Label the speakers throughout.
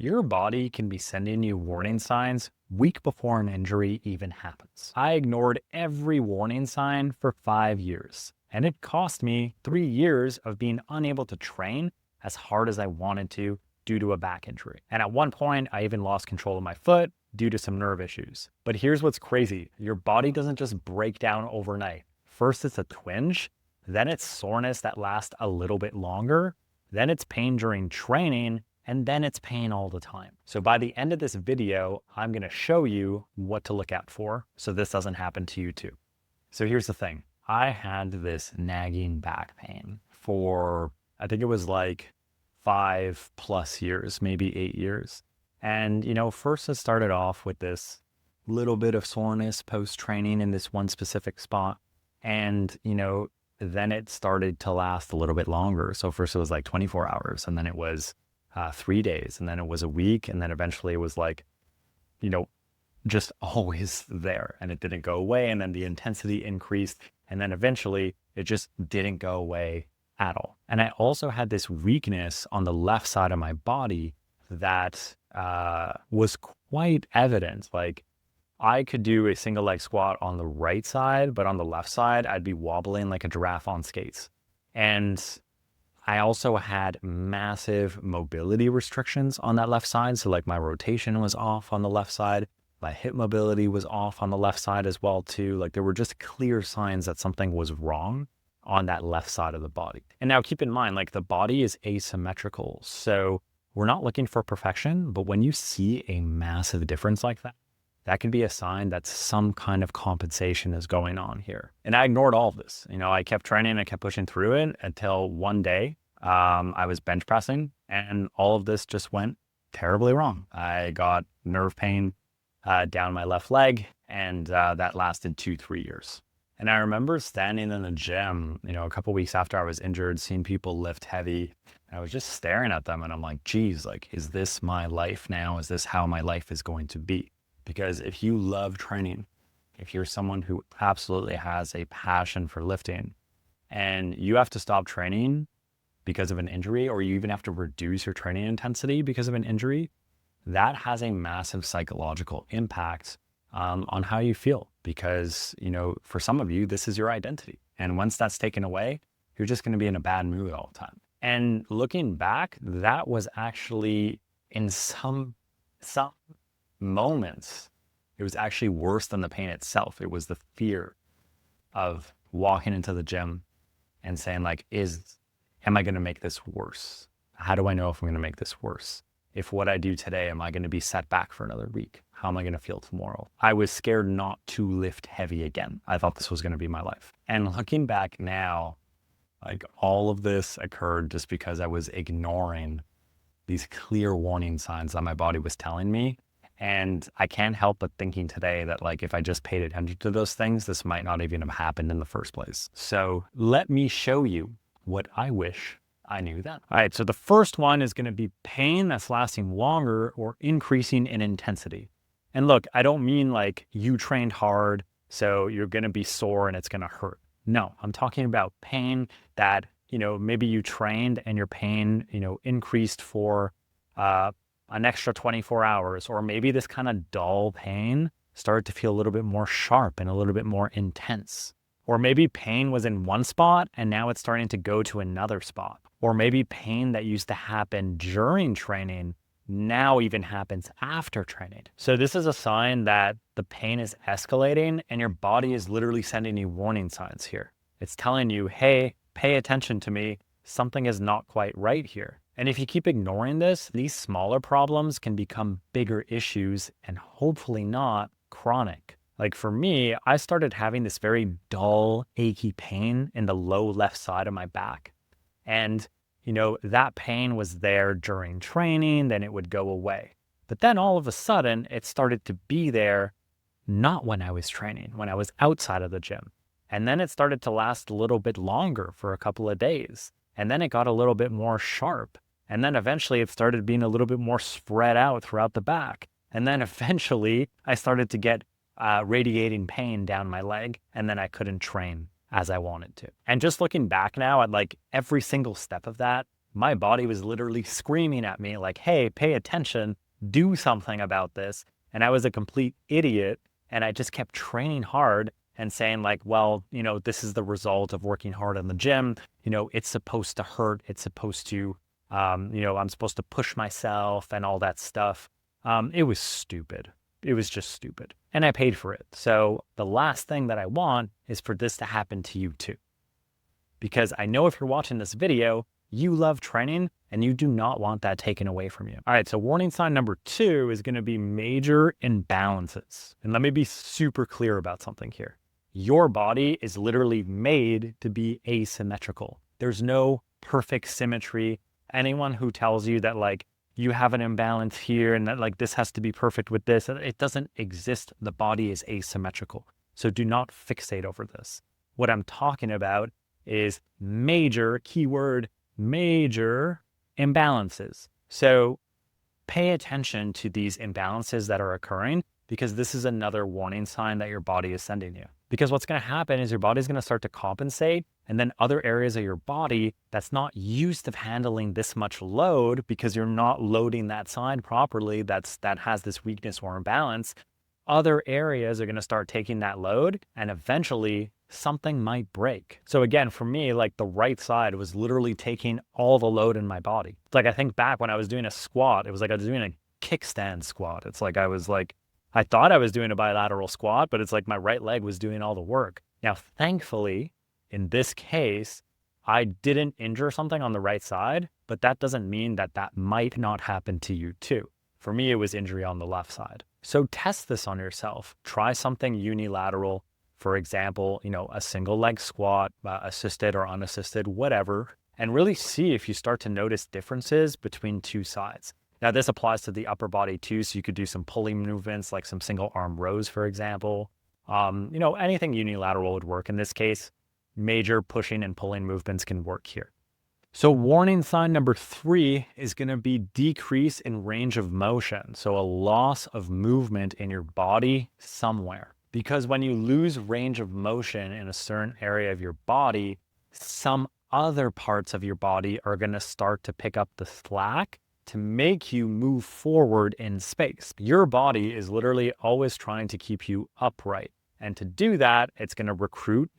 Speaker 1: Your body can be sending you warning signs week before an injury even happens. I ignored every warning sign for 5 years, and it cost me 3 years of being unable to train as hard as I wanted to due to a back injury. And at one point, I even lost control of my foot due to some nerve issues. But here's what's crazy. Your body doesn't just break down overnight. First, it's a twinge, then it's soreness that lasts a little bit longer, then it's pain during training, and then it's pain all the time. So by the end of this video, I'm gonna show you what to look out for so this doesn't happen to you too. So here's the thing. I had this nagging back pain for, I think it was like 5+ years, maybe 8 years. And, first it started off with this little bit of soreness post-training in this one specific spot. And, then it started to last a little bit longer. So first it was like 24 hours, and then it was 3 days, and then it was a week, and then eventually it was like, just always there, and it didn't go away, and then the intensity increased, and then eventually it just didn't go away at all. And I also had this weakness on the left side of my body that was quite evident. Like, I could do a single leg squat on the right side, but on the left side, I'd be wobbling like a giraffe on skates. And I also had massive mobility restrictions on that left side. So like my rotation was off on the left side. My hip mobility was off on the left side as well too. Like, there were just clear signs that something was wrong on that left side of the body. And now keep in mind, like, the body is asymmetrical. So we're not looking for perfection, but when you see a massive difference like that, that can be a sign that some kind of compensation is going on here. And I ignored all of this. I kept training, I kept pushing through it until one day I was bench pressing and all of this just went terribly wrong. I got nerve pain down my left leg, and that lasted 2-3 years. And I remember standing in the gym, a couple weeks after I was injured, seeing people lift heavy. I was just staring at them and I'm like, geez, like, is this my life now? Is this how my life is going to be? Because if you love training, if you're someone who absolutely has a passion for lifting, and you have to stop training because of an injury, or you even have to reduce your training intensity because of an injury, that has a massive psychological impact on how you feel. Because, for some of you, this is your identity. And once that's taken away, you're just going to be in a bad mood all the time. And looking back, that was actually, in some moments, it was actually worse than the pain itself. It was the fear of walking into the gym and saying, like, am I going to make this worse? How do I know if I'm going to make this worse? If what I do today, am I going to be set back for another week? How am I going to feel tomorrow? I was scared not to lift heavy again. I thought this was going to be my life. And looking back now, like, all of this occurred just because I was ignoring these clear warning signs that my body was telling me. And I can't help but thinking today that, like, if I just paid attention to those things, this might not even have happened in the first place. So let me show you what I wish I knew then. All right, so the first one is going to be pain that's lasting longer or increasing in intensity. And look, I don't mean like you trained hard, so you're going to be sore and it's going to hurt. No, I'm talking about pain that, maybe you trained and your pain, increased for an extra 24 hours, or maybe this kind of dull pain started to feel a little bit more sharp and a little bit more intense. Or maybe pain was in one spot and now it's starting to go to another spot. Or maybe pain that used to happen during training now even happens after training. So this is a sign that the pain is escalating and your body is literally sending you warning signs here. It's telling you, hey, pay attention to me. Something is not quite right here. And if you keep ignoring this, these smaller problems can become bigger issues and hopefully not chronic. Like, for me, I started having this very dull, achy pain in the low left side of my back. And, that pain was there during training, then it would go away. But then all of a sudden, it started to be there, not when I was training, when I was outside of the gym. And then it started to last a little bit longer for a couple of days. And then it got a little bit more sharp. And then eventually it started being a little bit more spread out throughout the back. And then eventually I started to get radiating pain down my leg, and then I couldn't train as I wanted to. And just looking back now at like every single step of that, my body was literally screaming at me like, hey, pay attention, do something about this. And I was a complete idiot. And I just kept training hard and saying like, well, this is the result of working hard in the gym. It's supposed to hurt. It's supposed to, I'm supposed to push myself and all that stuff. It was stupid. It was just stupid. And I paid for it. So the last thing that I want is for this to happen to you too. Because I know if you're watching this video, you love training and you do not want that taken away from you. All right, so warning sign number 2 is going to be major imbalances. And let me be super clear about something here. Your body is literally made to be asymmetrical. There's no perfect symmetry. Anyone who tells you that like you have an imbalance here and that like this has to be perfect with this, it doesn't exist. The body is asymmetrical. So do not fixate over this. What I'm talking about is major, keyword, major imbalances. So pay attention to these imbalances that are occurring because this is another warning sign that your body is sending you. Because what's going to happen is your body's going to start to compensate, and then other areas of your body that's not used to handling this much load because you're not loading that side properly, that has this weakness or imbalance, other areas are going to start taking that load and eventually something might break. So again, for me, like the right side was literally taking all the load in my body. It's like I think back when I was doing a squat, it was like I was doing a kickstand squat. It's like I thought I was doing a bilateral squat, but it's like my right leg was doing all the work. Now, thankfully, in this case, I didn't injure something on the right side, but that doesn't mean that that might not happen to you too. For me, it was injury on the left side. So test this on yourself. Try something unilateral. For example, a single leg squat, assisted or unassisted, whatever, and really see if you start to notice differences between two sides. Now, this applies to the upper body too, so you could do some pulling movements like some single arm rows, for example. Anything unilateral would work. In this case, major pushing and pulling movements can work here. So warning sign number 3 is going to be decrease in range of motion. So a loss of movement in your body somewhere. Because when you lose range of motion in a certain area of your body, some other parts of your body are going to start to pick up the slack to make you move forward in space. Your body is literally always trying to keep you upright. And to do that, it's going to recruit,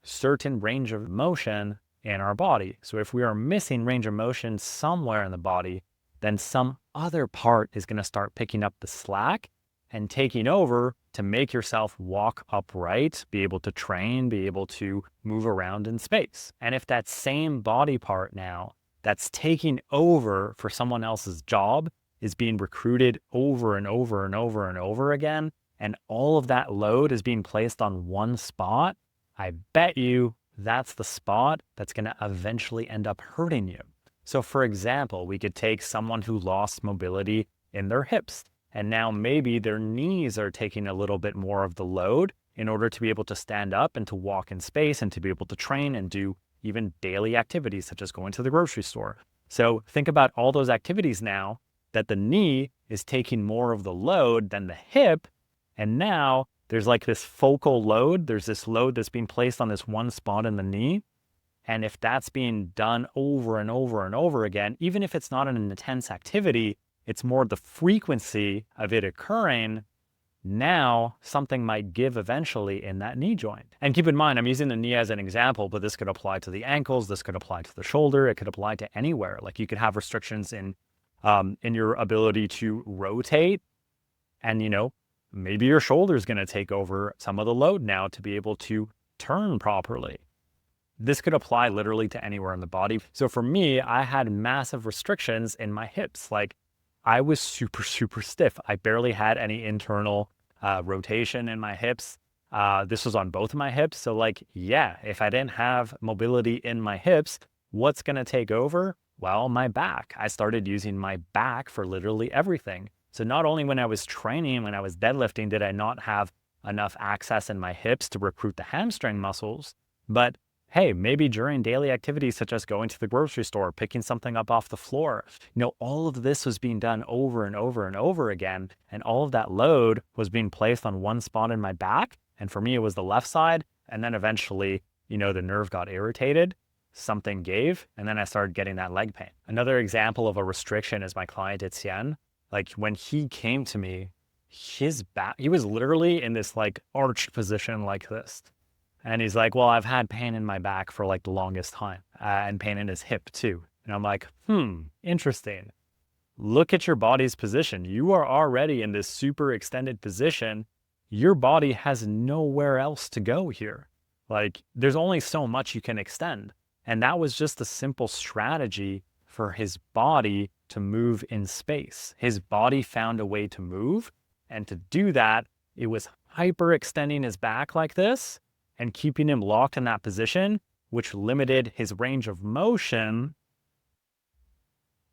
Speaker 1: certain range of motion in our body. So if we are missing range of motion somewhere in the body, then some other part is going to start picking up the slack and taking over to make yourself walk upright, be able to train, be able to move around in space. And if that same body part now that's taking over for someone else's job is being recruited over and over and over and over again, and all of that load is being placed on one spot, I bet you that's the spot that's going to eventually end up hurting you. So for example, we could take someone who lost mobility in their hips, and now maybe their knees are taking a little bit more of the load in order to be able to stand up and to walk in space and to be able to train and do even daily activities such as going to the grocery store. So think about all those activities now that the knee is taking more of the load than the hip. And now there's like this focal load. There's this load that's being placed on this one spot in the knee. And if that's being done over and over and over again, even if it's not an intense activity, it's more the frequency of it occurring. Now something might give eventually in that knee joint. And keep in mind, I'm using the knee as an example, but this could apply to the ankles. This could apply to the shoulder. It could apply to anywhere. Like you could have restrictions in your ability to rotate, and maybe your shoulder is going to take over some of the load now to be able to turn properly. This could apply literally to anywhere in the body. So for me, I had massive restrictions in my hips. Like I was super, super stiff. I barely had any internal rotation in my hips. This was on both of my hips. So if I didn't have mobility in my hips, what's going to take over? Well, my back. I started using my back for literally everything. So not only when I was training, when I was deadlifting, did I not have enough access in my hips to recruit the hamstring muscles, but hey, maybe during daily activities such as going to the grocery store, picking something up off the floor, all of this was being done over and over and over again. And all of that load was being placed on one spot in my back. And for me, it was the left side. And then eventually, the nerve got irritated. something gave, and then I started getting that leg pain. Another example of a restriction is my client Etienne. Like when he came to me, his back, he was literally in this like arched position like this. And he's like, well, I've had pain in my back for like the longest time, and pain in his hip too. And I'm like, interesting. Look at your body's position. You are already in this super extended position. Your body has nowhere else to go here. Like there's only so much you can extend. And that was just a simple strategy for his body to move in space. His body found a way to move. And to do that, it was hyperextending his back like this and keeping him locked in that position, which limited his range of motion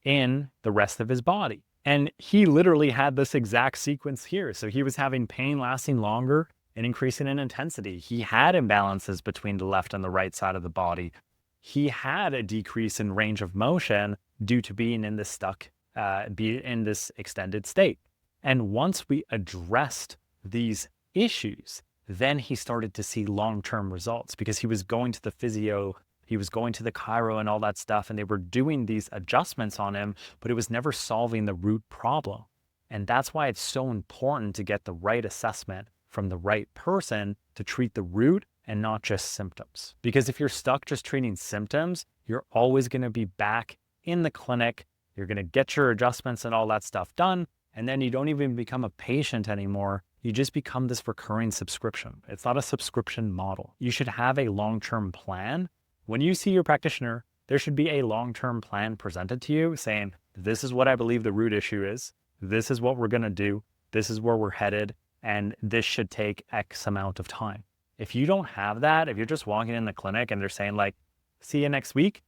Speaker 1: in the rest of his body. And he literally had this exact sequence here. So he was having pain lasting longer and increasing in intensity. He had imbalances between the left and the right side of the body. He had a decrease in range of motion due to being in this extended state. And once we addressed these issues, then he started to see long-term results because he was going to the physio, he was going to the chiro and all that stuff, and they were doing these adjustments on him, but it was never solving the root problem. And that's why it's so important to get the right assessment from the right person to treat the root and not just symptoms. Because if you're stuck just treating symptoms, you're always going to be back in the clinic. You're going to get your adjustments and all that stuff done. And then you don't even become a patient anymore. You just become this recurring subscription. It's not a subscription model. You should have a long-term plan. When you see your practitioner, there should be a long-term plan presented to you saying, this is what I believe the root issue is. This is what we're going to do. This is where we're headed. And this should take X amount of time. If you don't have that, if you're just walking in the clinic and they're saying like, see you next week,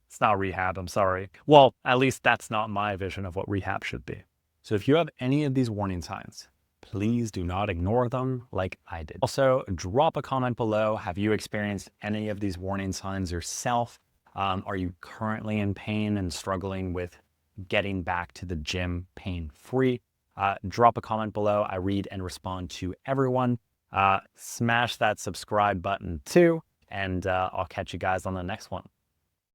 Speaker 1: it's not rehab, I'm sorry. Well, at least that's not my vision of what rehab should be. So if you have any of these warning signs, please do not ignore them like I did. Also, drop a comment below. Have you experienced any of these warning signs yourself? Are you currently in pain and struggling with getting back to the gym pain-free? Drop a comment below. I read and respond to everyone. Smash that subscribe button too, and I'll catch you guys on the next one.